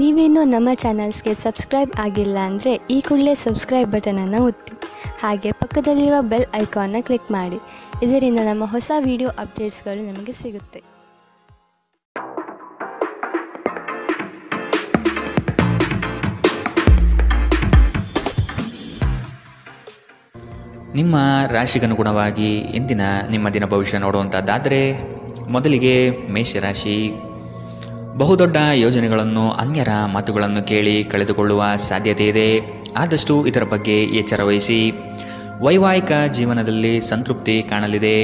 ನೀವೇನೂ ನಮ್ಮ ಚಾನಲ್ಸ್ಗೆ ಸಬ್ಸ್ಕ್ರೈಬ್ ಆಗಿಲ್ಲ ಅಂದರೆ ಈ ಕೂಡಲೇ ಸಬ್ಸ್ಕ್ರೈಬ್ ಬಟನನ್ನು ಒತ್ತಿ. ಹಾಗೆ ಪಕ್ಕದಲ್ಲಿರುವ ಬೆಲ್ ಐಕಾನ್ನ ಕ್ಲಿಕ್ ಮಾಡಿ. ಇದರಿಂದ ನಮ್ಮ ಹೊಸ ವಿಡಿಯೋ ಅಪ್ಡೇಟ್ಸ್ಗಳು ನಿಮಗೆ ಸಿಗುತ್ತೆ. ನಿಮ್ಮ ರಾಶಿಗನುಗುಣವಾಗಿ ಇಂದಿನ ನಿಮ್ಮ ದಿನ ಭವಿಷ್ಯ ನೋಡುವಂಥದ್ದಾದರೆ ಮೊದಲಿಗೆ ಮೇಷರಾಶಿ. ಬಹುದೊಡ್ಡ ಯೋಜನೆಗಳನ್ನು, ಅನ್ಯರ ಮಾತುಗಳನ್ನು ಕೇಳಿ ಕಳೆದುಕೊಳ್ಳುವ ಸಾಧ್ಯತೆ ಇದೆ. ಆದಷ್ಟು ಇದರ ಬಗ್ಗೆ ಎಚ್ಚರ ವಹಿಸಿ. ವೈವಾಹಿಕ ಜೀವನದಲ್ಲಿ ಸಂತೃಪ್ತಿ ಕಾಣಲಿದೆ.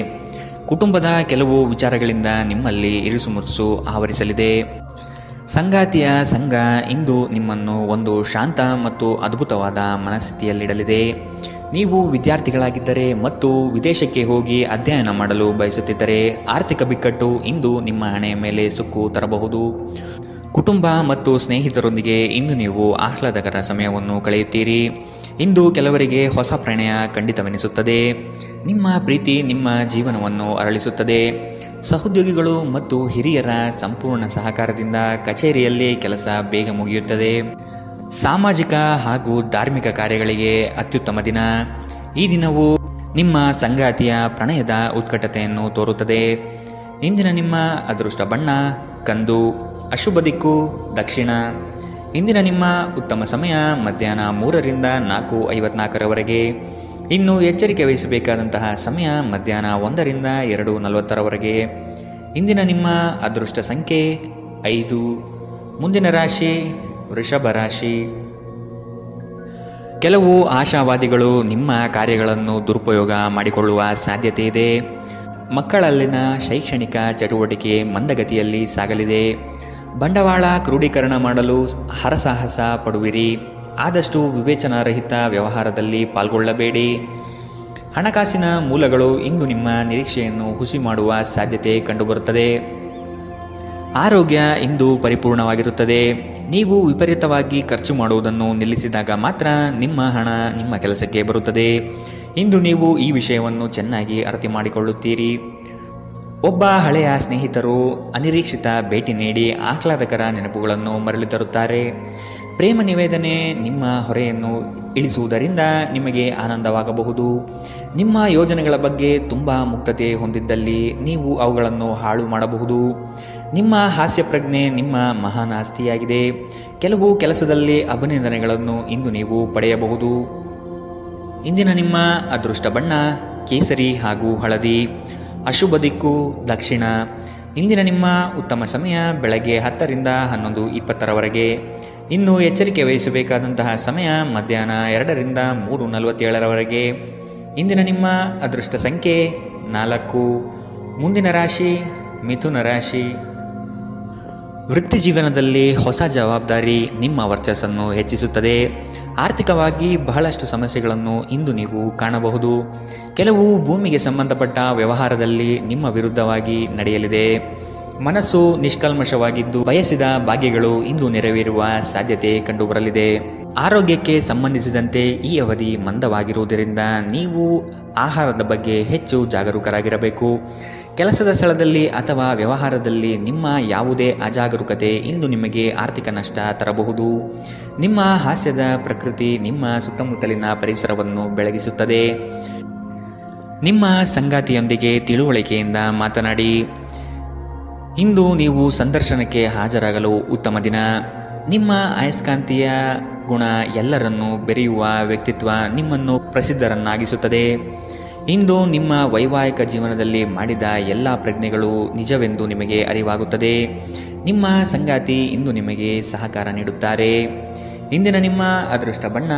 ಕುಟುಂಬದ ಕೆಲವು ವಿಚಾರಗಳಿಂದ ನಿಮ್ಮಲ್ಲಿ ಇರಿಸುಮುರುಸು ಆವರಿಸಲಿದೆ. ಸಂಗಾತಿಯ ಸಂಘ ಇಂದು ನಿಮ್ಮನ್ನು ಒಂದು ಶಾಂತ ಮತ್ತು ಅದ್ಭುತವಾದ ಮನಸ್ಥಿತಿಯಲ್ಲಿಡಲಿದೆ. ನೀವು ವಿದ್ಯಾರ್ಥಿಗಳಾಗಿದ್ದರೆ ಮತ್ತು ವಿದೇಶಕ್ಕೆ ಹೋಗಿ ಅಧ್ಯಯನ ಮಾಡಲು ಬಯಸುತ್ತಿದ್ದರೆ ಆರ್ಥಿಕ ಬಿಕ್ಕಟ್ಟು ಇಂದು ನಿಮ್ಮ ಹಣೆಯ ಮೇಲೆ ಸುಕ್ಕು ತರಬಹುದು. ಕುಟುಂಬ ಮತ್ತು ಸ್ನೇಹಿತರೊಂದಿಗೆ ಇಂದು ನೀವು ಆಹ್ಲಾದಕರ ಸಮಯವನ್ನು ಕಳೆಯುತ್ತೀರಿ. ಇಂದು ಕೆಲವರಿಗೆ ಹೊಸ ಪ್ರಣಯ ಖಂಡಿತವೆನಿಸುತ್ತದೆ. ನಿಮ್ಮ ಪ್ರೀತಿ ನಿಮ್ಮ ಜೀವನವನ್ನು ಅರಳಿಸುತ್ತದೆ. ಸಹೋದ್ಯೋಗಿಗಳು ಮತ್ತು ಹಿರಿಯರ ಸಂಪೂರ್ಣ ಸಹಕಾರದಿಂದ ಕಚೇರಿಯಲ್ಲಿ ಕೆಲಸ ಬೇಗ ಮುಗಿಯುತ್ತದೆ. ಸಾಮಾಜಿಕ ಹಾಗೂ ಧಾರ್ಮಿಕ ಕಾರ್ಯಗಳಿಗೆ ಅತ್ಯುತ್ತಮ ದಿನ. ಈ ದಿನವು ನಿಮ್ಮ ಸಂಗಾತಿಯ ಪ್ರಣಯದ ಉತ್ಕಟತೆಯನ್ನು ತೋರುತ್ತದೆ. ಇಂದಿನ ನಿಮ್ಮ ಅದೃಷ್ಟ ಬಣ್ಣ ಕಂದು. ಅಶುಭ ದಿಕ್ಕು ದಕ್ಷಿಣ. ಇಂದಿನ ನಿಮ್ಮ ಉತ್ತಮ ಸಮಯ ಮಧ್ಯಾಹ್ನ 3ರಿಂದ 4:54ರವರೆಗೆ. ಇನ್ನು ಎಚ್ಚರಿಕೆ ವಹಿಸಬೇಕಾದಂತಹ ಸಮಯ ಮಧ್ಯಾಹ್ನ 1ರಿಂದ 2:40ರವರೆಗೆ. ಇಂದಿನ ನಿಮ್ಮ ಅದೃಷ್ಟ ಸಂಖ್ಯೆ 5. ಮುಂದಿನ ರಾಶಿ ವೃಷಭ ರಾಶಿ. ಕೆಲವು ಆಶಾವಾದಿಗಳು ನಿಮ್ಮ ಕಾರ್ಯಗಳನ್ನು ದುರುಪಯೋಗ ಮಾಡಿಕೊಳ್ಳುವ ಸಾಧ್ಯತೆ ಇದೆ. ಮಕ್ಕಳಲ್ಲಿನ ಶೈಕ್ಷಣಿಕ ಚಟುವಟಿಕೆ ಮಂದಗತಿಯಲ್ಲಿ ಸಾಗಲಿದೆ. ಬಂಡವಾಳ ಕ್ರೋಢೀಕರಣ ಮಾಡಲು ಹರಸಾಹಸ ಪಡುವಿರಿ. ಆದಷ್ಟು ವಿವೇಚನಾರಹಿತ ವ್ಯವಹಾರದಲ್ಲಿ ಪಾಲ್ಗೊಳ್ಳಬೇಡಿ. ಹಣಕಾಸಿನ ಮೂಲಗಳು ಇಂದು ನಿಮ್ಮ ನಿರೀಕ್ಷೆಯನ್ನು ಹುಸಿ ಮಾಡುವ ಸಾಧ್ಯತೆ ಕಂಡುಬರುತ್ತದೆ. ಆರೋಗ್ಯ ಇಂದು ಪರಿಪೂರ್ಣವಾಗಿರುತ್ತದೆ. ನೀವು ವಿಪರೀತವಾಗಿ ಖರ್ಚು ಮಾಡುವುದನ್ನು ನಿಲ್ಲಿಸಿದಾಗ ಮಾತ್ರ ನಿಮ್ಮ ಹಣ ನಿಮ್ಮ ಕೆಲಸಕ್ಕೆ ಬರುತ್ತದೆ. ಇಂದು ನೀವು ಈ ವಿಷಯವನ್ನು ಚೆನ್ನಾಗಿ ಅರ್ಥ ಮಾಡಿಕೊಳ್ಳುತ್ತೀರಿ. ಒಬ್ಬ ಹಳೆಯ ಸ್ನೇಹಿತರು ಅನಿರೀಕ್ಷಿತ ಭೇಟಿ ನೀಡಿ ಆಹ್ಲಾದಕರ ನೆನಪುಗಳನ್ನು ಮರಳಿ ತರುತ್ತಾರೆ. ಪ್ರೇಮ ನಿವೇದನೆ ನಿಮ್ಮ ಹೊರೆಯನ್ನು ಇಳಿಸುವುದರಿಂದ ನಿಮಗೆ ಆನಂದವಾಗಬಹುದು. ನಿಮ್ಮ ಯೋಜನೆಗಳ ಬಗ್ಗೆ ತುಂಬ ಮುಕ್ತತೆ ಹೊಂದಿದ್ದಲ್ಲಿ ನೀವು ಅವುಗಳನ್ನು ಹಾಳು ಮಾಡಬಹುದು. ನಿಮ್ಮ ಹಾಸ್ಯ ಪ್ರಜ್ಞೆ ನಿಮ್ಮ ಮಹಾನ್ ಆಸ್ತಿಯಾಗಿದೆ. ಕೆಲವು ಕೆಲಸದಲ್ಲಿ ಅಭಿನಂದನೆಗಳನ್ನು ಇಂದು ನೀವು ಪಡೆಯಬಹುದು. ಇಂದಿನ ನಿಮ್ಮ ಅದೃಷ್ಟ ಬಣ್ಣ ಕೇಸರಿ ಹಾಗೂ ಹಳದಿ. ಅಶುಭ ದಿಕ್ಕು ದಕ್ಷಿಣ. ಇಂದಿನ ನಿಮ್ಮ ಉತ್ತಮ ಸಮಯ ಬೆಳಗ್ಗೆ 10ರಿಂದ 11:20ರವರೆಗೆ. ಇನ್ನು ಎಚ್ಚರಿಕೆ ವಹಿಸಬೇಕಾದಂತಹ ಸಮಯ ಮಧ್ಯಾಹ್ನ 2ರಿಂದ 3:47ರವರೆಗೆ. ಇಂದಿನ ನಿಮ್ಮ ಅದೃಷ್ಟ ಸಂಖ್ಯೆ 4. ಮುಂದಿನ ರಾಶಿ ಮಿಥುನ ರಾಶಿ. ವೃತ್ತಿ ಜೀವನದಲ್ಲಿ ಹೊಸ ಜವಾಬ್ದಾರಿ ನಿಮ್ಮ ವರ್ಚಸ್ಸನ್ನು ಹೆಚ್ಚಿಸುತ್ತದೆ. ಆರ್ಥಿಕವಾಗಿ ಬಹಳಷ್ಟು ಸಮಸ್ಯೆಗಳನ್ನು ಇಂದು ನೀವು ಕಾಣಬಹುದು. ಕೆಲವು ಭೂಮಿಗೆ ಸಂಬಂಧಪಟ್ಟ ವ್ಯವಹಾರದಲ್ಲಿ ನಿಮ್ಮ ವಿರುದ್ಧವಾಗಿ ನಡೆಯಲಿದೆ. ಮನಸ್ಸು ನಿಷ್ಕಲ್ಮಶವಾಗಿದ್ದು ಬಯಸಿದ ಭಾಗ್ಯಗಳು ಇಂದು ನೆರವೇರುವ ಸಾಧ್ಯತೆ ಕಂಡುಬರಲಿದೆ. ಆರೋಗ್ಯಕ್ಕೆ ಸಂಬಂಧಿಸಿದಂತೆ ಈ ಅವಧಿ ಮಂದವಾಗಿರುವುದರಿಂದ ನೀವು ಆಹಾರದ ಬಗ್ಗೆ ಹೆಚ್ಚು ಜಾಗರೂಕರಾಗಿರಬೇಕು. ಕೆಲಸದ ಸ್ಥಳದಲ್ಲಿ ಅಥವಾ ವ್ಯವಹಾರದಲ್ಲಿ ನಿಮ್ಮ ಯಾವುದೇ ಅಜಾಗರೂಕತೆ ಇಂದು ನಿಮಗೆ ಆರ್ಥಿಕ ನಷ್ಟ ತರಬಹುದು. ನಿಮ್ಮ ಹಾಸ್ಯದ ಪ್ರಕೃತಿ ನಿಮ್ಮ ಸುತ್ತಮುತ್ತಲಿನ ಪರಿಸರವನ್ನು ಬೆಳಗಿಸುತ್ತದೆ. ನಿಮ್ಮ ಸಂಗಾತಿಯೊಂದಿಗೆ ತಿಳುವಳಿಕೆಯಿಂದ ಮಾತನಾಡಿ. ಇಂದು ನೀವು ಸಂದರ್ಶನಕ್ಕೆ ಹಾಜರಾಗಲು ಉತ್ತಮ ದಿನ. ನಿಮ್ಮ ಅಯಸ್ಕಾಂತೀಯ ಗುಣ ಎಲ್ಲರನ್ನೂ ಬೆರೆಯುವ ವ್ಯಕ್ತಿತ್ವ ನಿಮ್ಮನ್ನು ಪ್ರಸಿದ್ಧರನ್ನಾಗಿಸುತ್ತದೆ. ಇಂದು ನಿಮ್ಮ ವೈವಾಹಿಕ ಜೀವನದಲ್ಲಿ ಮಾಡಿದ ಎಲ್ಲ ಪ್ರಜ್ಞೆಗಳು ನಿಜವೆಂದು ನಿಮಗೆ ಅರಿವಾಗುತ್ತದೆ. ನಿಮ್ಮ ಸಂಗಾತಿ ಇಂದು ನಿಮಗೆ ಸಹಕಾರ ನೀಡುತ್ತಾರೆ. ಇಂದಿನ ನಿಮ್ಮ ಅದೃಷ್ಟ ಬಣ್ಣ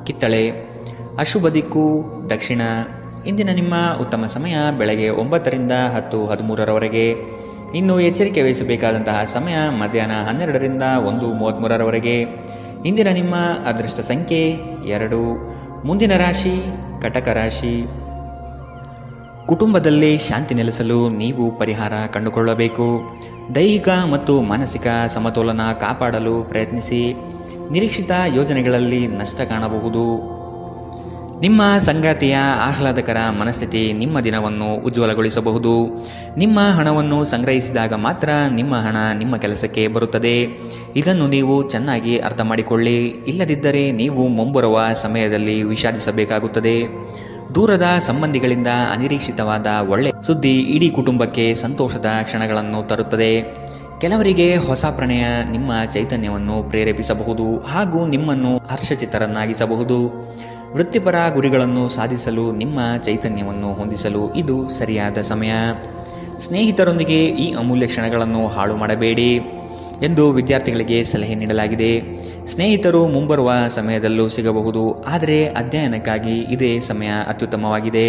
ಕಿತ್ತಳೆ. ಅಶುಭ ದಿಕ್ಕು ದಕ್ಷಿಣ. ಇಂದಿನ ನಿಮ್ಮ ಉತ್ತಮ ಸಮಯ ಬೆಳಗ್ಗೆ 9ರಿಂದ 10:13ರವರೆಗೆ. ಇನ್ನು ಎಚ್ಚರಿಕೆ ವಹಿಸಬೇಕಾದಂತಹ ಸಮಯ ಮಧ್ಯಾಹ್ನ 12ರಿಂದ 1:33ರವರೆಗೆ. ಇಂದಿನ ನಿಮ್ಮ ಅದೃಷ್ಟ ಸಂಖ್ಯೆ 2. ಮುಂದಿನ ರಾಶಿ ಕಟಕ ರಾಶಿ. ಕುಟುಂಬದಲ್ಲಿ ಶಾಂತಿ ನೆಲೆಸಲು ನೀವು ಪರಿಹಾರ ಕಂಡುಕೊಳ್ಳಬೇಕು. ದೈಹಿಕ ಮತ್ತು ಮಾನಸಿಕ ಸಮತೋಲನ ಕಾಪಾಡಲು ಪ್ರಯತ್ನಿಸಿ. ನಿರೀಕ್ಷಿತ ಯೋಜನೆಗಳಲ್ಲಿ ನಷ್ಟ ಕಾಣಬಹುದು. ನಿಮ್ಮ ಸಂಗಾತಿಯ ಆಹ್ಲಾದಕರ ಮನಸ್ಥಿತಿ ನಿಮ್ಮ ದಿನವನ್ನು ಉಜ್ವಲಗೊಳಿಸಬಹುದು. ನಿಮ್ಮ ಹಣವನ್ನು ಸಂಗ್ರಹಿಸಿದಾಗ ಮಾತ್ರ ನಿಮ್ಮ ಹಣ ನಿಮ್ಮ ಕೆಲಸಕ್ಕೆ ಬರುತ್ತದೆ. ಇದನ್ನು ನೀವು ಚೆನ್ನಾಗಿ ಅರ್ಥ ಮಾಡಿಕೊಳ್ಳಿ. ಇಲ್ಲದಿದ್ದರೆ ನೀವು ಮುಂಬರುವ ಸಮಯದಲ್ಲಿ ವಿಷಾದಿಸಬೇಕಾಗುತ್ತದೆ. ದೂರದ ಸಂಬಂಧಿಗಳಿಂದ ಅನಿರೀಕ್ಷಿತವಾದ ಒಳ್ಳೆಯ ಸುದ್ದಿ ಇಡೀ ಕುಟುಂಬಕ್ಕೆ ಸಂತೋಷದ ಕ್ಷಣಗಳನ್ನು ತರುತ್ತದೆ. ಕೆಲವರಿಗೆ ಹೊಸ ಪ್ರಣಯ ನಿಮ್ಮ ಚೈತನ್ಯವನ್ನು ಪ್ರೇರೇಪಿಸಬಹುದು ಹಾಗೂ ನಿಮ್ಮನ್ನು ಹರ್ಷಚಿತ್ತರನ್ನಾಗಿಸಬಹುದು. ವೃತ್ತಿಪರ ಗುರಿಗಳನ್ನು ಸಾಧಿಸಲು ನಿಮ್ಮ ಚೈತನ್ಯವನ್ನು ಹೊಂದಿಸಲು ಇದು ಸರಿಯಾದ ಸಮಯ. ಸ್ನೇಹಿತರೊಂದಿಗೆ ಈ ಅಮೂಲ್ಯ ಕ್ಷಣಗಳನ್ನು ಹಾಳು ಮಾಡಬೇಡಿ ಎಂದು ವಿದ್ಯಾರ್ಥಿಗಳಿಗೆ ಸಲಹೆ ನೀಡಲಾಗಿದೆ. ಸ್ನೇಹಿತರು ಮುಂಬರುವ ಸಮಯದಲ್ಲೂ ಸಿಗಬಹುದು, ಆದರೆ ಅಧ್ಯಯನಕ್ಕಾಗಿ ಇದೇ ಸಮಯ ಅತ್ಯುತ್ತಮವಾಗಿದೆ.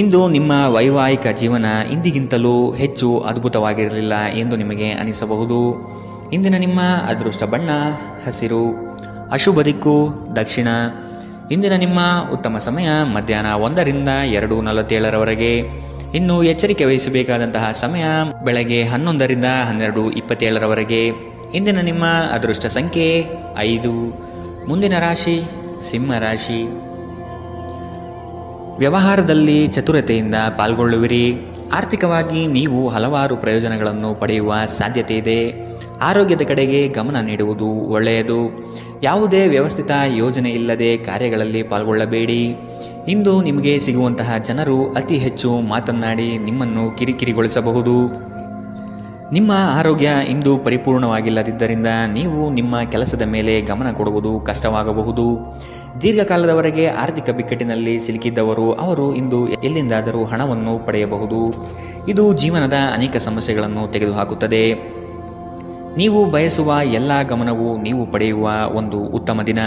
ಇಂದು ನಿಮ್ಮ ವೈವಾಹಿಕ ಜೀವನ ಇಂದಿಗಿಂತಲೂ ಹೆಚ್ಚು ಅದ್ಭುತವಾಗಿರಲಿಲ್ಲ ಎಂದು ನಿಮಗೆ ಅನಿಸಬಹುದು. ಇಂದಿನ ನಿಮ್ಮ ಅದೃಷ್ಟ ಬಣ್ಣ ಹಸಿರು, ಅಶುಭ ದಿಕ್ಕು ದಕ್ಷಿಣ. ಇಂದಿನ ನಿಮ್ಮ ಉತ್ತಮ ಸಮಯ ಮಧ್ಯಾಹ್ನ 1 ರಿಂದ 2:47 ಇನ್ನು ಎಚ್ಚರಿಕೆ ವಹಿಸಬೇಕಾದಂತಹ ಸಮಯ ಬೆಳಗ್ಗೆ 11 ರಿಂದ 12:27 ಇಂದಿನ ನಿಮ್ಮ ಅದೃಷ್ಟ ಸಂಖ್ಯೆ 5. ಮುಂದಿನ ರಾಶಿ ಸಿಂಹ ರಾಶಿ. ವ್ಯವಹಾರದಲ್ಲಿ ಚತುರತೆಯಿಂದ ಪಾಲ್ಗೊಳ್ಳುವಿರಿ. ಆರ್ಥಿಕವಾಗಿ ನೀವು ಹಲವಾರು ಪ್ರಯೋಜನಗಳನ್ನು ಪಡೆಯುವ ಸಾಧ್ಯತೆ ಇದೆ. ಆರೋಗ್ಯದ ಕಡೆಗೆ ಗಮನ ನೀಡುವುದು ಒಳ್ಳೆಯದು. ಯಾವುದೇ ವ್ಯವಸ್ಥಿತ ಯೋಜನೆ ಇಲ್ಲದೆ ಕಾರ್ಯಗಳಲ್ಲಿ ಪಾಲ್ಗೊಳ್ಳಬೇಡಿ. ಇಂದು ನಿಮಗೆ ಸಿಗುವಂತಹ ಜನರು ಅತಿ ಹೆಚ್ಚು ಮಾತನಾಡಿ ನಿಮ್ಮನ್ನು ಕಿರಿಕಿರಿಗೊಳಿಸಬಹುದು. ನಿಮ್ಮ ಆರೋಗ್ಯ ಇಂದು ಪರಿಪೂರ್ಣವಾಗಿಲ್ಲದಿದ್ದರಿಂದ ನೀವು ನಿಮ್ಮ ಕೆಲಸದ ಮೇಲೆ ಗಮನ ಕೊಡುವುದು ಕಷ್ಟವಾಗಬಹುದು. ದೀರ್ಘಕಾಲದವರೆಗೆ ಆರ್ಥಿಕ ಬಿಕ್ಕಟ್ಟಿನಲ್ಲಿ ಸಿಲುಕಿದ್ದವರು ಅವರು ಇಂದು ಎಲ್ಲಿಂದಾದರೂ ಹಣವನ್ನು ಪಡೆಯಬಹುದು. ಇದು ಜೀವನದ ಅನೇಕ ಸಮಸ್ಯೆಗಳನ್ನು ತೆಗೆದುಹಾಕುತ್ತದೆ. ನೀವು ಬಯಸುವ ಎಲ್ಲ ಗಮನವು ನೀವು ಪಡೆಯುವ ಒಂದು ಉತ್ತಮ ದಿನ.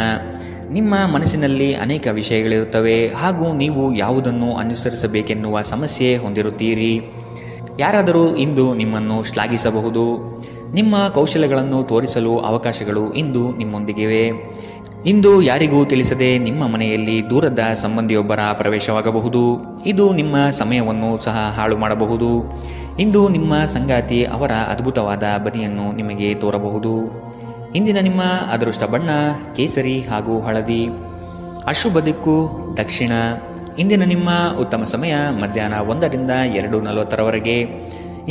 ನಿಮ್ಮ ಮನಸ್ಸಿನಲ್ಲಿ ಅನೇಕ ವಿಷಯಗಳಿರುತ್ತವೆ ಹಾಗೂ ನೀವು ಯಾವುದನ್ನು ಅನುಸರಿಸಬೇಕೆನ್ನುವ ಸಮಸ್ಯೆ ಹೊಂದಿರುತ್ತೀರಿ. ಯಾರಾದರೂ ಇಂದು ನಿಮ್ಮನ್ನು ಶ್ಲಾಘಿಸಬಹುದು. ನಿಮ್ಮ ಕೌಶಲ್ಯಗಳನ್ನು ತೋರಿಸಲು ಅವಕಾಶಗಳು ಇಂದು ನಿಮ್ಮೊಂದಿಗಿವೆ. ಇಂದು ಯಾರಿಗೂ ತಿಳಿಸದೆ ನಿಮ್ಮ ಮನೆಯಲ್ಲಿ ದೂರದ ಸಂಬಂಧಿಯೊಬ್ಬರ ಪ್ರವೇಶವಾಗಬಹುದು. ಇದು ನಿಮ್ಮ ಸಮಯವನ್ನು ಸಹ ಹಾಳು ಮಾಡಬಹುದು. ಇಂದು ನಿಮ್ಮ ಸಂಗಾತಿ ಅವರ ಅದ್ಭುತವಾದ ಬದಿಯನ್ನು ನಿಮಗೆ ತೋರಬಹುದು. ಇಂದಿನ ನಿಮ್ಮ ಅದೃಷ್ಟ ಬಣ್ಣ ಕೇಸರಿ ಹಾಗೂ ಹಳದಿ, ಅಶುಭ ದಿಕ್ಕು ದಕ್ಷಿಣ. ಇಂದಿನ ನಿಮ್ಮ ಉತ್ತಮ ಸಮಯ ಮಧ್ಯಾಹ್ನ 1 ರಿಂದ 2:40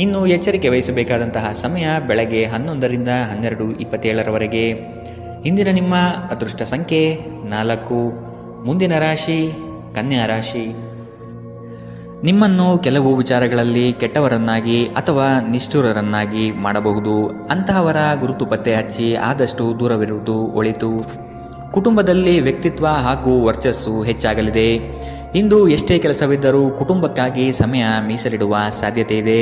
ಇನ್ನು ಎಚ್ಚರಿಕೆ ವಹಿಸಬೇಕಾದಂತಹ ಸಮಯ ಬೆಳಗ್ಗೆ 11 ರಿಂದ 12:27 ಇಂದಿನ ನಿಮ್ಮ ಅದೃಷ್ಟ ಸಂಖ್ಯೆ 4. ಮುಂದಿನ ರಾಶಿ ಕನ್ಯಾ ರಾಶಿ. ನಿಮ್ಮನ್ನು ಕೆಲವು ವಿಚಾರಗಳಲ್ಲಿ ಕೆಟ್ಟವರನ್ನಾಗಿ ಅಥವಾ ನಿಷ್ಠುರರನ್ನಾಗಿ ಮಾಡಬಹುದು. ಅಂತಹವರ ಗುರುತು ಪತ್ತೆ ಹಚ್ಚಿ ಆದಷ್ಟು ದೂರವಿರುವುದು ಒಳಿತು. ಕುಟುಂಬದಲ್ಲಿ ವ್ಯಕ್ತಿತ್ವ ಹಾಗೂ ವರ್ಚಸ್ಸು ಹೆಚ್ಚಾಗಲಿದೆ. ಇಂದು ಎಷ್ಟೇ ಕೆಲಸವಿದ್ದರೂ ಕುಟುಂಬಕ್ಕಾಗಿ ಸಮಯ ಮೀಸಲಿಡುವ ಸಾಧ್ಯತೆ ಇದೆ.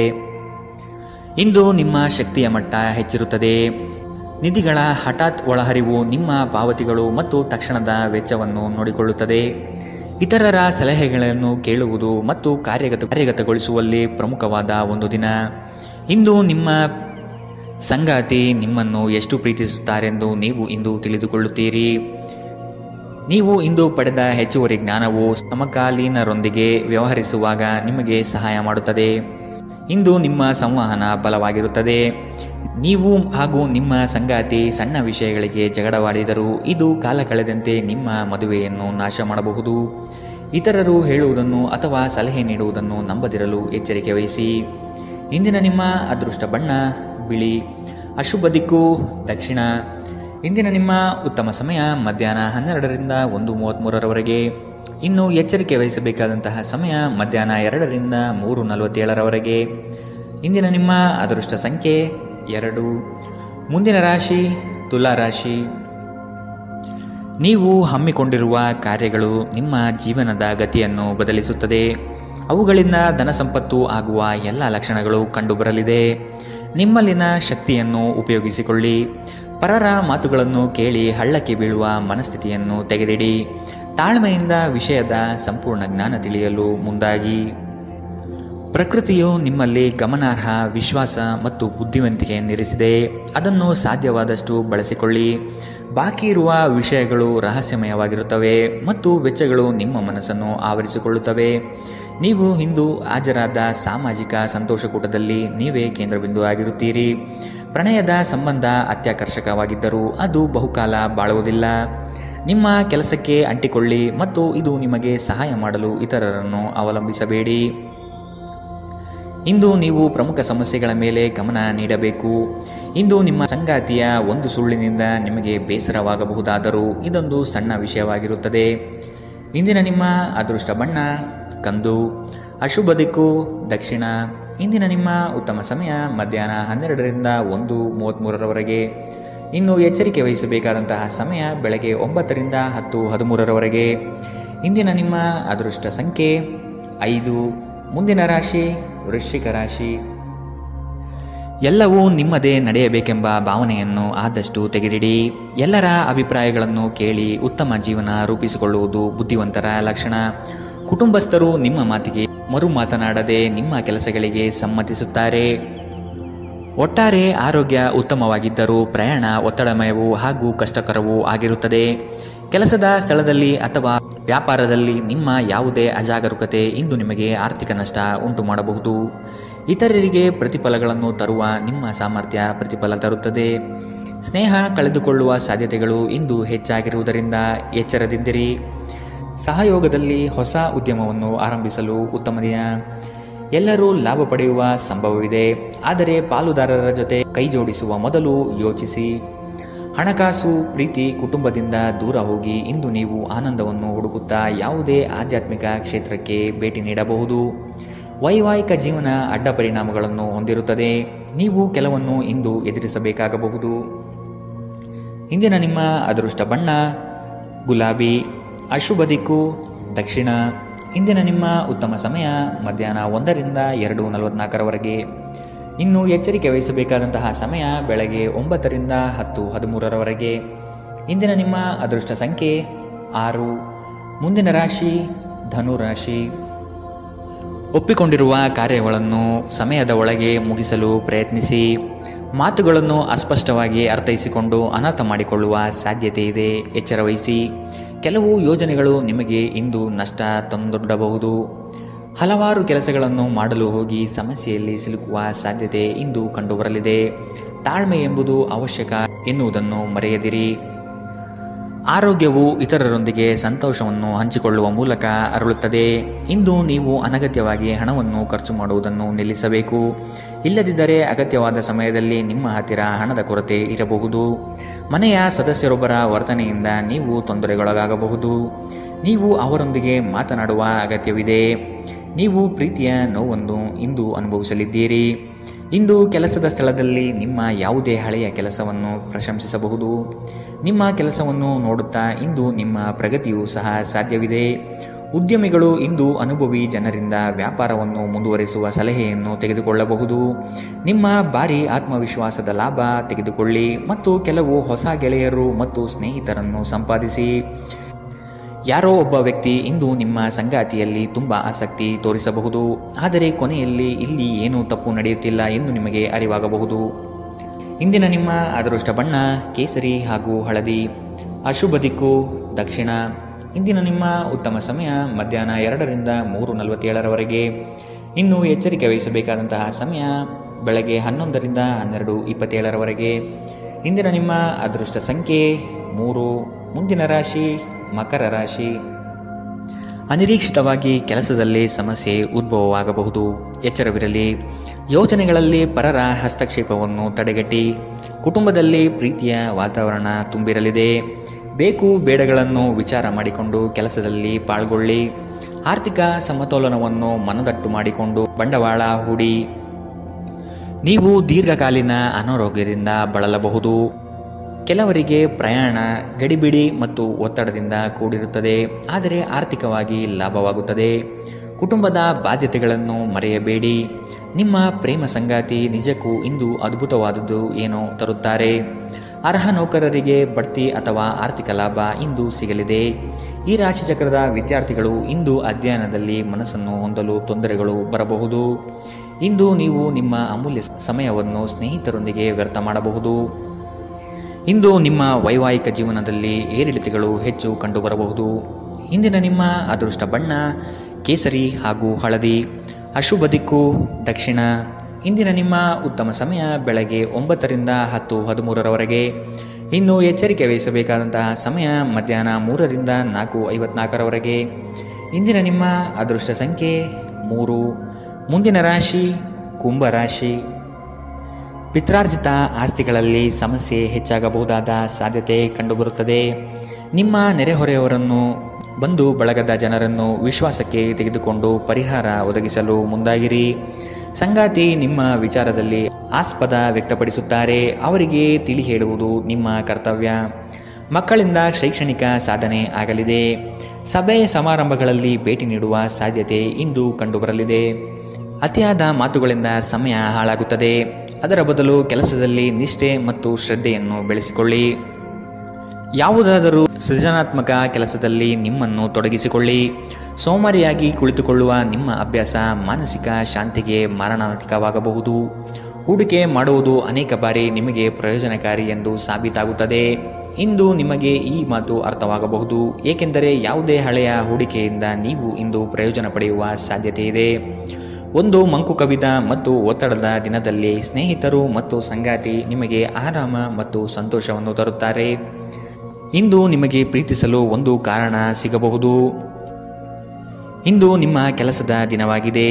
ಇಂದು ನಿಮ್ಮ ಶಕ್ತಿಯ ಮಟ್ಟ ಹೆಚ್ಚಿರುತ್ತದೆ. ನಿಧಿಗಳ ಹಠಾತ್ ಒಳಹರಿವು ನಿಮ್ಮ ಪಾವತಿಗಳು ಮತ್ತು ತಕ್ಷಣದ ವೆಚ್ಚವನ್ನು ನೋಡಿಕೊಳ್ಳುತ್ತದೆ. ಇತರರ ಸಲಹೆಗಳನ್ನು ಕೇಳುವುದು ಮತ್ತು ಕಾರ್ಯಗತಗೊಳಿಸುವಲ್ಲಿ ಪ್ರಮುಖವಾದ ಒಂದು ದಿನ. ಇಂದು ನಿಮ್ಮ ಸಂಗಾತಿ ನಿಮ್ಮನ್ನು ಎಷ್ಟು ಪ್ರೀತಿಸುತ್ತಾರೆಂದು ನೀವು ಇಂದು ತಿಳಿದುಕೊಳ್ಳುತ್ತೀರಿ. ನೀವು ಇಂದು ಪಡೆದ ಹೆಚ್ಚುವರಿ ಜ್ಞಾನವು ಸಮಕಾಲೀನರೊಂದಿಗೆ ವ್ಯವಹರಿಸುವಾಗ ನಿಮಗೆ ಸಹಾಯ ಮಾಡುತ್ತದೆ. ಇಂದು ನಿಮ್ಮ ಸಂವಹನ ಬಲವಾಗಿರುತ್ತದೆ. ನೀವು ಹಾಗೂ ನಿಮ್ಮ ಸಂಗಾತಿ ಸಣ್ಣ ವಿಷಯಗಳಿಗೆ ಜಗಳವಾಡಿದರೂ ಇದು ಕಾಲ ಕಳೆದಂತೆ ನಿಮ್ಮ ಮದುವೆಯನ್ನು ನಾಶ ಮಾಡಬಹುದು. ಇತರರು ಹೇಳುವುದನ್ನು ಅಥವಾ ಸಲಹೆ ನೀಡುವುದನ್ನು ನಂಬದಿರಲು ಎಚ್ಚರಿಕೆ ವಹಿಸಿ. ಇಂದಿನ ನಿಮ್ಮ ಅದೃಷ್ಟ ಬಣ್ಣ ಬಿಳಿ, ಅಶುಭ ದಿಕ್ಕು ದಕ್ಷಿಣ. ಇಂದಿನ ನಿಮ್ಮ ಉತ್ತಮ ಸಮಯ ಮಧ್ಯಾಹ್ನ 12 ರಿಂದ 1:33 ಇನ್ನು ಎಚ್ಚರಿಕೆ ವಹಿಸಬೇಕಾದಂತಹ ಸಮಯ ಮಧ್ಯಾಹ್ನ 2 ರಿಂದ 3:47 ಇಂದಿನ ನಿಮ್ಮ ಅದೃಷ್ಟ ಸಂಖ್ಯೆ 2. ಮುಂದಿನ ರಾಶಿ ತುಲಾ ರಾಶಿ. ನೀವು ಹಮ್ಮಿಕೊಂಡಿರುವ ಕಾರ್ಯಗಳು ನಿಮ್ಮ ಜೀವನದ ಗತಿಯನ್ನು ಬದಲಿಸುತ್ತದೆ. ಅವುಗಳಿಂದ ಧನ ಸಂಪತ್ತು ಆಗುವ ಎಲ್ಲ ಲಕ್ಷಣಗಳು ಕಂಡುಬರಲಿದೆ. ನಿಮ್ಮಲ್ಲಿನ ಶಕ್ತಿಯನ್ನು ಉಪಯೋಗಿಸಿಕೊಳ್ಳಿ. ಪರರ ಮಾತುಗಳನ್ನು ಕೇಳಿ ಹಳ್ಳಕ್ಕೆ ಬೀಳುವ ಮನಸ್ಥಿತಿಯನ್ನು ತೆಗೆದಿಡಿ. ತಾಳ್ಮೆಯಿಂದ ವಿಷಯದ ಸಂಪೂರ್ಣ ಜ್ಞಾನ ತಿಳಿಯಲು ಮುಂದಾಗಿ. ಪ್ರಕೃತಿಯು ನಿಮ್ಮಲ್ಲಿ ಗಮನಾರ್ಹ ವಿಶ್ವಾಸ ಮತ್ತು ಬುದ್ಧಿವಂತಿಕೆಯನ್ನಿರಿಸಿದೆ. ಅದನ್ನು ಸಾಧ್ಯವಾದಷ್ಟು ಬಳಸಿಕೊಳ್ಳಿ. ಬಾಕಿ ಇರುವ ವಿಷಯಗಳು ರಹಸ್ಯಮಯವಾಗಿರುತ್ತವೆ ಮತ್ತು ವೆಚ್ಚಗಳು ನಿಮ್ಮ ಮನಸ್ಸನ್ನು ಆವರಿಸಿಕೊಳ್ಳುತ್ತವೆ. ನೀವು ಇಂದು ಹಾಜರಾದ ಸಾಮಾಜಿಕ ಸಂತೋಷಕೂಟದಲ್ಲಿ ನೀವೇ ಕೇಂದ್ರಬಿಂದು ಆಗಿರುತ್ತೀರಿ. ಪ್ರಣಯದ ಸಂಬಂಧ ಅತ್ಯಾಕರ್ಷಕವಾಗಿದ್ದರೂ ಅದು ಬಹುಕಾಲ ಬಾಳುವುದಿಲ್ಲ. ನಿಮ್ಮ ಕೆಲಸಕ್ಕೆ ಅಂಟಿಕೊಳ್ಳಿ ಮತ್ತು ಇದು ನಿಮಗೆ ಸಹಾಯ ಮಾಡಲು ಇತರರನ್ನು ಅವಲಂಬಿಸಬೇಡಿ. ಇಂದು ನೀವು ಪ್ರಮುಖ ಸಮಸ್ಯೆಗಳ ಮೇಲೆ ಗಮನ ನೀಡಬೇಕು. ಇಂದು ನಿಮ್ಮ ಸಂಗಾತಿಯ ಒಂದು ಸುಳ್ಳಿನಿಂದ ನಿಮಗೆ ಬೇಸರವಾಗಬಹುದಾದರೂ ಇದೊಂದು ಸಣ್ಣ ವಿಷಯವಾಗಿರುತ್ತದೆ. ಇಂದಿನ ನಿಮ್ಮ ಅದೃಷ್ಟ ಬಣ್ಣ ಕಂದು, ಅಶುಭ ದಿಕ್ಕು ದಕ್ಷಿಣ. ಇಂದಿನ ನಿಮ್ಮ ಉತ್ತಮ ಸಮಯ ಮಧ್ಯಾಹ್ನ 12ರಿಂದ 1:33ರವರೆಗೆ. ಇನ್ನು ಎಚ್ಚರಿಕೆ ವಹಿಸಬೇಕಾದಂತಹ ಸಮಯ ಬೆಳಗ್ಗೆ 9ರಿಂದ 10:13ರವರೆಗೆ. ಇಂದಿನ ನಿಮ್ಮ ಅದೃಷ್ಟ ಸಂಖ್ಯೆ 5. ಮುಂದಿನ ರಾಶಿ ವೃಶ್ಚಿಕ ರಾಶಿ. ಎಲ್ಲವೂ ನಿಮ್ಮದೇ ನಡೆಯಬೇಕೆಂಬ ಭಾವನೆಯನ್ನು ಆದಷ್ಟು ತೆಗೆದಿಡಿ. ಎಲ್ಲರ ಅಭಿಪ್ರಾಯಗಳನ್ನು ಕೇಳಿ ಉತ್ತಮ ಜೀವನ ರೂಪಿಸಿಕೊಳ್ಳುವುದು ಬುದ್ಧಿವಂತರ ಲಕ್ಷಣ. ಕುಟುಂಬಸ್ಥರು ನಿಮ್ಮ ಮಾತಿಗೆ ಮರು ಮಾತನಾಡದೆ ನಿಮ್ಮ ಕೆಲಸಗಳಿಗೆ ಸಮ್ಮತಿಸುತ್ತಾರೆ. ಒಟ್ಟಾರೆ ಆರೋಗ್ಯ ಉತ್ತಮವಾಗಿದ್ದರೂ ಪ್ರಯಾಣ ಒತ್ತಡಮಯವೂ ಹಾಗೂ ಕಷ್ಟಕರವೂ ಆಗಿರುತ್ತದೆ. ಕೆಲಸದ ಸ್ಥಳದಲ್ಲಿ ಅಥವಾ ವ್ಯಾಪಾರದಲ್ಲಿ ನಿಮ್ಮ ಯಾವುದೇ ಅಜಾಗರೂಕತೆ ಇಂದು ನಿಮಗೆ ಆರ್ಥಿಕ ನಷ್ಟ ಉಂಟು ಮಾಡಬಹುದು. ಇತರರಿಗೆ ಪ್ರತಿಫಲಗಳನ್ನು ತರುವ ನಿಮ್ಮ ಸಾಮರ್ಥ್ಯ ಪ್ರತಿಫಲ ತರುತ್ತದೆ. ಸ್ನೇಹ ಕಳೆದುಕೊಳ್ಳುವ ಸಾಧ್ಯತೆಗಳು ಇಂದು ಹೆಚ್ಚಾಗಿರುವುದರಿಂದ ಎಚ್ಚರದಿಂದಿರಿ. ಸಹಯೋಗದಲ್ಲಿ ಹೊಸ ಉದ್ಯಮವನ್ನು ಆರಂಭಿಸಲು ಉತ್ತಮ ದಿನ. ಎಲ್ಲರೂ ಲಾಭ ಪಡೆಯುವ ಸಂಭವವಿದೆ, ಆದರೆ ಪಾಲುದಾರರ ಜೊತೆ ಕೈಜೋಡಿಸುವ ಮೊದಲು ಯೋಚಿಸಿ. ಹಣಕಾಸು, ಪ್ರೀತಿ, ಕುಟುಂಬದಿಂದ ದೂರ ಹೋಗಿ ಇಂದು ನೀವು ಆನಂದವನ್ನು ಹುಡುಕುತ್ತಾ ಯಾವುದೇ ಆಧ್ಯಾತ್ಮಿಕ ಕ್ಷೇತ್ರಕ್ಕೆ ಭೇಟಿ ನೀಡಬಹುದು. ವೈವಾಹಿಕ ಜೀವನ ಅಡ್ಡ ಪರಿಣಾಮಗಳನ್ನು ಹೊಂದಿರುತ್ತದೆ. ನೀವು ಕೆಲವನ್ನು ಇಂದು ಎದುರಿಸಬೇಕಾಗಬಹುದು. ಇಂದಿನ ನಿಮ್ಮ ಅದೃಷ್ಟ ಬಣ್ಣ ಗುಲಾಬಿ, ಅಶುಭ ದಿಕ್ಕು ದಕ್ಷಿಣ. ಇಂದಿನ ನಿಮ್ಮ ಉತ್ತಮ ಸಮಯ ಮಧ್ಯಾಹ್ನ 1ರಿಂದ 2:44ರವರೆಗೆ. ಇನ್ನು ಎಚ್ಚರಿಕೆ ವಹಿಸಬೇಕಾದಂತಹ ಸಮಯ ಬೆಳಗ್ಗೆ 9ರಿಂದ 10:13ರವರೆಗೆ. ಇಂದಿನ ನಿಮ್ಮ ಅದೃಷ್ಟ ಸಂಖ್ಯೆ 6. ಮುಂದಿನ ರಾಶಿ ಧನು ರಾಶಿ. ಒಪ್ಪಿಕೊಂಡಿರುವ ಕಾರ್ಯಗಳನ್ನು ಸಮಯದ ಒಳಗೆ ಮುಗಿಸಲು ಪ್ರಯತ್ನಿಸಿ. ಮಾತುಗಳನ್ನು ಅಸ್ಪಷ್ಟವಾಗಿ ಅರ್ಥೈಸಿಕೊಂಡು ಅನರ್ಥ ಮಾಡಿಕೊಳ್ಳುವ ಸಾಧ್ಯತೆ ಇದೆ, ಎಚ್ಚರವಹಿಸಿ. ಕೆಲವು ಯೋಜನೆಗಳು ನಿಮಗೆ ಇಂದು ನಷ್ಟ ತಂದೊಡ್ಡಬಹುದು. ಹಲವಾರು ಕೆಲಸಗಳನ್ನು ಮಾಡಲು ಹೋಗಿ ಸಮಸ್ಯೆಯಲ್ಲಿ ಸಿಲುಕುವ ಸಾಧ್ಯತೆ ಇಂದು ಕಂಡುಬರಲಿದೆ. ತಾಳ್ಮೆ ಎಂಬುದು ಅವಶ್ಯಕ ಎನ್ನುವುದನ್ನು ಮರೆಯದಿರಿ. ಆರೋಗ್ಯವು ಇತರರೊಂದಿಗೆ ಸಂತೋಷವನ್ನು ಹಂಚಿಕೊಳ್ಳುವ ಮೂಲಕ ಅರಳುತ್ತದೆ. ಇಂದು ನೀವು ಅನಗತ್ಯವಾಗಿ ಹಣವನ್ನು ಖರ್ಚು ಮಾಡುವುದನ್ನು ನಿಲ್ಲಿಸಬೇಕು. ಇಲ್ಲದಿದ್ದರೆ ಅಗತ್ಯವಾದ ಸಮಯದಲ್ಲಿ ನಿಮ್ಮ ಹತ್ತಿರ ಹಣದ ಕೊರತೆ ಇರಬಹುದು. ಮನೆಯ ಸದಸ್ಯರೊಬ್ಬರ ವರ್ತನೆಯಿಂದ ನೀವು ತೊಂದರೆಗೊಳಗಾಗಬಹುದು. ನೀವು ಅವರೊಂದಿಗೆ ಮಾತನಾಡುವ ಅಗತ್ಯವಿದೆ. ನೀವು ಪ್ರೀತಿಯ ನೋವನ್ನು ಇಂದು ಅನುಭವಿಸಲಿದ್ದೀರಿ. ಇಂದು ಕೆಲಸದ ಸ್ಥಳದಲ್ಲಿ ನಿಮ್ಮ ಯಾವುದೇ ಹಳೆಯ ಕೆಲಸವನ್ನು ಪ್ರಶಂಸಿಸಬಹುದು. ನಿಮ್ಮ ಕೆಲಸವನ್ನು ನೋಡುತ್ತಾ ಇಂದು ನಿಮ್ಮ ಪ್ರಗತಿಯೂ ಸಹ ಸಾಧ್ಯವಿದೆ. ಉದ್ಯಮಿಗಳು ಇಂದು ಅನುಭವಿ ಜನರಿಂದ ವ್ಯಾಪಾರವನ್ನು ಮುಂದುವರಿಸುವ ಸಲಹೆಯನ್ನು ತೆಗೆದುಕೊಳ್ಳಬಹುದು. ನಿಮ್ಮ ಭಾರಿ ಆತ್ಮವಿಶ್ವಾಸದ ಲಾಭ ತೆಗೆದುಕೊಳ್ಳಿ ಮತ್ತು ಕೆಲವು ಹೊಸ ಗೆಳೆಯರು ಮತ್ತು ಸ್ನೇಹಿತರನ್ನು ಸಂಪಾದಿಸಿ. ಯಾರೋ ಒಬ್ಬ ವ್ಯಕ್ತಿ ಇಂದು ನಿಮ್ಮ ಸಂಗಾತಿಯಲ್ಲಿ ತುಂಬ ಆಸಕ್ತಿ ತೋರಿಸಬಹುದು, ಆದರೆ ಕೊನೆಯಲ್ಲಿ ಇಲ್ಲಿ ಏನೂ ತಪ್ಪು ನಡೆಯುತ್ತಿಲ್ಲ ಎಂದು ನಿಮಗೆ ಅರಿವಾಗಬಹುದು. ಇಂದಿನ ನಿಮ್ಮ ಅದೃಷ್ಟ ಬಣ್ಣ ಕೇಸರಿ ಹಾಗೂ ಹಳದಿ, ಅಶುಭ ದಿಕ್ಕು ದಕ್ಷಿಣ. ಇಂದಿನ ನಿಮ್ಮ ಉತ್ತಮ ಸಮಯ ಮಧ್ಯಾಹ್ನ 2ರಿಂದ 3:47ರವರೆಗೆ. ಇನ್ನು ಎಚ್ಚರಿಕೆ ವಹಿಸಬೇಕಾದಂತಹ ಸಮಯ ಬೆಳಗ್ಗೆ 11ರಿಂದ 12:27ರವರೆಗೆ. ಇಂದಿನ ನಿಮ್ಮ ಅದೃಷ್ಟ ಸಂಖ್ಯೆ 3. ಮುಂದಿನ ರಾಶಿ ಮಕರ ರಾಶಿ. ಅನಿರೀಕ್ಷಿತವಾಗಿ ಕೆಲಸದಲ್ಲಿ ಸಮಸ್ಯೆ ಉದ್ಭವವಾಗಬಹುದು, ಎಚ್ಚರವಿರಲಿ. ಯೋಜನೆಗಳಲ್ಲಿ ಪರರ ಹಸ್ತಕ್ಷೇಪವನ್ನು ತಡೆಗಟ್ಟಿ. ಕುಟುಂಬದಲ್ಲಿ ಪ್ರೀತಿಯ ವಾತಾವರಣ ತುಂಬಿರಲಿದೆ. ಬೇಕು ಬೇಡಗಳನ್ನು ವಿಚಾರ ಮಾಡಿಕೊಂಡು ಕೆಲಸದಲ್ಲಿ ಪಾಲ್ಗೊಳ್ಳಿ. ಆರ್ಥಿಕ ಸಮತೋಲನವನ್ನು ಮನದಟ್ಟು ಮಾಡಿಕೊಂಡು ಬಂಡವಾಳ ಹೂಡಿ. ನೀವು ದೀರ್ಘಕಾಲೀನ ಅನಾರೋಗ್ಯದಿಂದ ಬಳಲಬಹುದು. ಕೆಲವರಿಗೆ ಪ್ರಯಾಣ ಗಡಿಬಿಡಿ ಮತ್ತು ಒತ್ತಡದಿಂದ ಕೂಡಿರುತ್ತದೆ, ಆದರೆ ಆರ್ಥಿಕವಾಗಿ ಲಾಭವಾಗುತ್ತದೆ. ಕುಟುಂಬದ ಬಾಧ್ಯತೆಗಳನ್ನು ಮರೆಯಬೇಡಿ. ನಿಮ್ಮ ಪ್ರೇಮ ಸಂಗಾತಿ ನಿಜಕ್ಕೂ ಇಂದು ಅದ್ಭುತವಾದದ್ದು ಏನೋ ತರುತ್ತಾರೆ. ಅರ್ಹ ನೌಕರರಿಗೆ ಬಡ್ತಿ ಅಥವಾ ಆರ್ಥಿಕ ಲಾಭ ಇಂದು ಸಿಗಲಿದೆ. ಈ ರಾಶಿಚಕ್ರದ ವಿದ್ಯಾರ್ಥಿಗಳು ಇಂದು ಅಧ್ಯಯನದಲ್ಲಿ ಮನಸ್ಸನ್ನು ಹೊಂದಲು ತೊಂದರೆಗಳು ಬರಬಹುದು. ಇಂದು ನೀವು ನಿಮ್ಮ ಅಮೂಲ್ಯ ಸಮಯವನ್ನು ಸ್ನೇಹಿತರೊಂದಿಗೆ ವ್ಯರ್ಥ ಮಾಡಬಹುದು. ಇಂದು ನಿಮ್ಮ ವೈವಾಹಿಕ ಜೀವನದಲ್ಲಿ ಏರಿಳಿತಗಳು ಹೆಚ್ಚು ಕಂಡುಬರಬಹುದು. ಇಂದಿನ ನಿಮ್ಮ ಅದೃಷ್ಟ ಬಣ್ಣ ಕೇಸರಿ ಹಾಗೂ ಹಳದಿ, ಅಶುಭ ದಿಕ್ಕು ದಕ್ಷಿಣ. ಇಂದಿನ ನಿಮ್ಮ ಉತ್ತಮ ಸಮಯ ಬೆಳಗ್ಗೆ 9ರಿಂದ 10:13ರವರೆಗೆ. ಇನ್ನು ಎಚ್ಚರಿಕೆ ವಹಿಸಬೇಕಾದಂತಹ ಸಮಯ ಮಧ್ಯಾಹ್ನ 3ರಿಂದ 4:54 ಇಂದಿನ ನಿಮ್ಮ ಅದೃಷ್ಟ ಸಂಖ್ಯೆ 3. ಮುಂದಿನ ರಾಶಿ ಕುಂಭರಾಶಿ. ಪಿತ್ರಾರ್ಜಿತ ಆಸ್ತಿಗಳಲ್ಲಿ ಸಮಸ್ಯೆ ಹೆಚ್ಚಾಗಬಹುದಾದ ಸಾಧ್ಯತೆ ಕಂಡುಬರುತ್ತದೆ. ನಿಮ್ಮ ನೆರೆಹೊರೆಯವರನ್ನು, ಬಂಧು ಬಳಗದ ಜನರನ್ನು ವಿಶ್ವಾಸಕ್ಕೆ ತೆಗೆದುಕೊಂಡು ಪರಿಹಾರ ಒದಗಿಸಲು ಮುಂದಾಗಿರಿ. ಸಂಗಾತಿ ನಿಮ್ಮ ವಿಚಾರದಲ್ಲಿ ಆಸ್ಪದ ವ್ಯಕ್ತಪಡಿಸುತ್ತಾರೆ. ಅವರಿಗೆ ತಿಳಿ ಹೇಳುವುದು ನಿಮ್ಮ ಕರ್ತವ್ಯ. ಮಕ್ಕಳಿಂದ ಶೈಕ್ಷಣಿಕ ಸಾಧನೆ ಆಗಲಿದೆ. ಸಭೆ ಸಮಾರಂಭಗಳಲ್ಲಿ ಭೇಟಿ ನೀಡುವ ಸಾಧ್ಯತೆ ಇಂದು ಕಂಡುಬರಲಿದೆ. ಅತಿಯಾದ ಮಾತುಗಳಿಂದ ಸಮಯ ಹಾಳಾಗುತ್ತದೆ. ಅದರ ಬದಲು ಕೆಲಸದಲ್ಲಿ ನಿಷ್ಠೆ ಮತ್ತು ಶ್ರದ್ಧೆಯನ್ನು ಬೆಳೆಸಿಕೊಳ್ಳಿ. ಯಾವುದಾದರೂ ಸೃಜನಾತ್ಮಕ ಕೆಲಸದಲ್ಲಿ ನಿಮ್ಮನ್ನು ತೊಡಗಿಸಿಕೊಳ್ಳಿ. ಸೋಮಾರಿಯಾಗಿ ಕುಳಿತುಕೊಳ್ಳುವ ನಿಮ್ಮ ಅಭ್ಯಾಸ ಮಾನಸಿಕ ಶಾಂತಿಗೆ ಮಾರಣಾಂತಿಕವಾಗಬಹುದು. ಹೂಡಿಕೆ ಮಾಡುವುದು ಅನೇಕ ಬಾರಿ ನಿಮಗೆ ಪ್ರಯೋಜನಕಾರಿ ಎಂದು ಸಾಬೀತಾಗುತ್ತದೆ. ಇಂದು ನಿಮಗೆ ಈ ಮಾತು ಅರ್ಥವಾಗಬಹುದು, ಏಕೆಂದರೆ ಯಾವುದೇ ಹಳೆಯ ಹೂಡಿಕೆಯಿಂದ ನೀವು ಇಂದು ಪ್ರಯೋಜನ ಪಡೆಯುವ ಸಾಧ್ಯತೆ ಇದೆ. ಒಂದು ಮಂಕು ಕವಿದ ಮತ್ತು ಒತ್ತಡದ ದಿನದಲ್ಲಿ ಸ್ನೇಹಿತರು ಮತ್ತು ಸಂಗಾತಿ ನಿಮಗೆ ಆರಾಮ ಮತ್ತು ಸಂತೋಷವನ್ನು ತರುತ್ತಾರೆ. ಇಂದು ನಿಮಗೆ ಪ್ರೀತಿಸಲು ಒಂದು ಕಾರಣ ಸಿಗಬಹುದು. ಇಂದು ನಿಮ್ಮ ಕೆಲಸದ ದಿನವಾಗಿದೆ.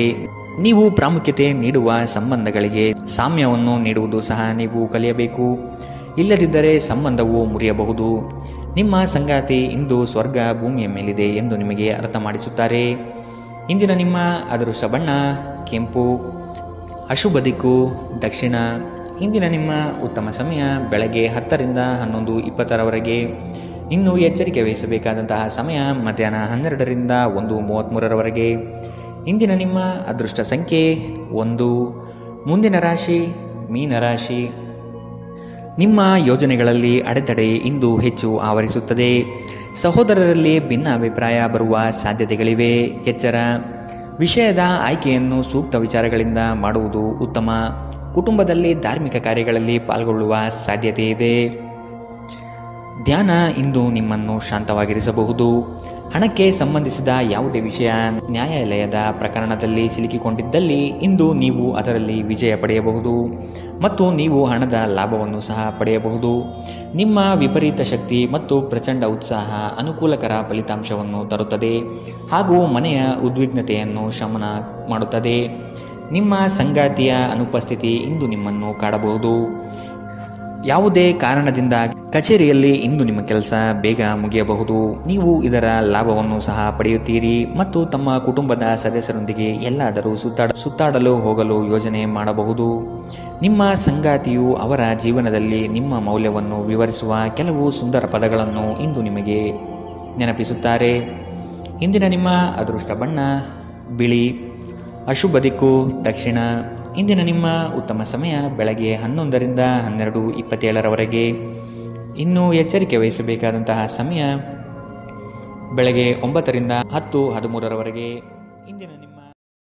ನೀವು ಪ್ರಾಮುಖ್ಯತೆ ನೀಡುವ ಸಂಬಂಧಗಳಿಗೆ ಸಾಮ್ಯವನ್ನು ನೀಡುವುದು ಸಹ ನೀವು ಕಲಿಯಬೇಕು. ಇಲ್ಲದಿದ್ದರೆ ಸಂಬಂಧವು ಮುರಿಯಬಹುದು. ನಿಮ್ಮ ಸಂಗಾತಿ ಇಂದು ಸ್ವರ್ಗ ಭೂಮಿಯ ಮೇಲಿದೆ ಎಂದು ನಿಮಗೆ ಅರ್ಥ ಮಾಡಿಸುತ್ತಾರೆ. ಇಂದಿನ ನಿಮ್ಮ ಅದೃಷ್ಟ ಬಣ್ಣ ಕೆಂಪು. ಅಶುಭ ದಿಕ್ಕು ದಕ್ಷಿಣ. ಇಂದಿನ ನಿಮ್ಮ ಉತ್ತಮ ಸಮಯ ಬೆಳಗ್ಗೆ 10ರಿಂದ 11:20 ಇನ್ನು ಎಚ್ಚರಿಕೆ ವಹಿಸಬೇಕಾದಂತಹ ಸಮಯ ಮಧ್ಯಾಹ್ನ 12ರಿಂದ 1:33 ಇಂದಿನ ನಿಮ್ಮ ಅದೃಷ್ಟ ಸಂಖ್ಯೆ 1. ಮುಂದಿನ ರಾಶಿ ಮೀನರಾಶಿ. ನಿಮ್ಮ ಯೋಜನೆಗಳಲ್ಲಿ ಅಡೆತಡೆ ಇಂದು ಹೆಚ್ಚು ಆವರಿಸುತ್ತದೆ. ಸಹೋದರರಲ್ಲಿ ಭಿನ್ನಾಭಿಪ್ರಾಯ ಬರುವ ಸಾಧ್ಯತೆಗಳಿವೆ. ಎಚ್ಚರ. ವಿಷಯದ ಆಯ್ಕೆಯನ್ನು ಸೂಕ್ತ ವಿಚಾರಗಳಿಂದ ಮಾಡುವುದು ಉತ್ತಮ. ಕುಟುಂಬದಲ್ಲಿ ಧಾರ್ಮಿಕ ಕಾರ್ಯಗಳಲ್ಲಿ ಪಾಲ್ಗೊಳ್ಳುವ ಸಾಧ್ಯತೆ ಇದೆ. ಧ್ಯಾನ ಇಂದು ನಿಮ್ಮನ್ನು ಶಾಂತವಾಗಿರಿಸಬಹುದು. ಹಣಕ್ಕೆ ಸಂಬಂಧಿಸಿದ ಯಾವುದೇ ವಿಷಯ ನ್ಯಾಯಾಲಯದ ಪ್ರಕರಣದಲ್ಲಿ ಸಿಲುಕಿಕೊಂಡಿದ್ದಲ್ಲಿ ಇಂದು ನೀವು ಅದರಲ್ಲಿ ವಿಜಯ ಪಡೆಯಬಹುದು ಮತ್ತು ನೀವು ಹಣದ ಲಾಭವನ್ನು ಸಹ ಪಡೆಯಬಹುದು. ನಿಮ್ಮ ವಿಪರೀತ ಶಕ್ತಿ ಮತ್ತು ಪ್ರಚಂಡ ಉತ್ಸಾಹ ಅನುಕೂಲಕರ ಫಲಿತಾಂಶವನ್ನು ತರುತ್ತದೆ ಹಾಗೂ ಮನೆಯ ಉದ್ವಿಗ್ನತೆಯನ್ನು ಶಮನ ಮಾಡುತ್ತದೆ. ನಿಮ್ಮ ಸಂಗಾತಿಯ ಅನುಪಸ್ಥಿತಿ ಇಂದು ನಿಮ್ಮನ್ನು ಕಾಡಬಹುದು. ಯಾವುದೇ ಕಾರಣದಿಂದ ಕಚೇರಿಯಲ್ಲಿ ಇಂದು ನಿಮ್ಮ ಕೆಲಸ ಬೇಗ ಮುಗಿಯಬಹುದು. ನೀವು ಇದರ ಲಾಭವನ್ನು ಸಹ ಪಡೆಯುತ್ತೀರಿ ಮತ್ತು ತಮ್ಮ ಕುಟುಂಬದ ಸದಸ್ಯರೊಂದಿಗೆ ಎಲ್ಲಾದರೂ ಸುತ್ತಾಡಲು ಹೋಗಲು ಯೋಜನೆ ಮಾಡಬಹುದು. ನಿಮ್ಮ ಸಂಗಾತಿಯು ಅವರ ಜೀವನದಲ್ಲಿ ನಿಮ್ಮ ಮೌಲ್ಯವನ್ನು ವಿವರಿಸುವ ಕೆಲವು ಸುಂದರ ಪದಗಳನ್ನು ಇಂದು ನಿಮಗೆ ನೆನಪಿಸುತ್ತಾರೆ. ಇಂದಿನ ನಿಮ್ಮ ಅದೃಷ್ಟ ಬಣ್ಣ ಬಿಳಿ. ಅಶುಭ ದಿಕ್ಕು ದಕ್ಷಿಣ. ಇಂದಿನ ನಿಮ್ಮ ಉತ್ತಮ ಸಮಯ ಬೆಳಗ್ಗೆ 11ರಿಂದ 12:27 ಇನ್ನು ಎಚ್ಚರಿಕೆ ವಹಿಸಬೇಕಾದಂತಹ ಸಮಯ ಬೆಳಗ್ಗೆ 9ರಿಂದ 10:13 ಇಂದಿನ ನಿಮ್ಮ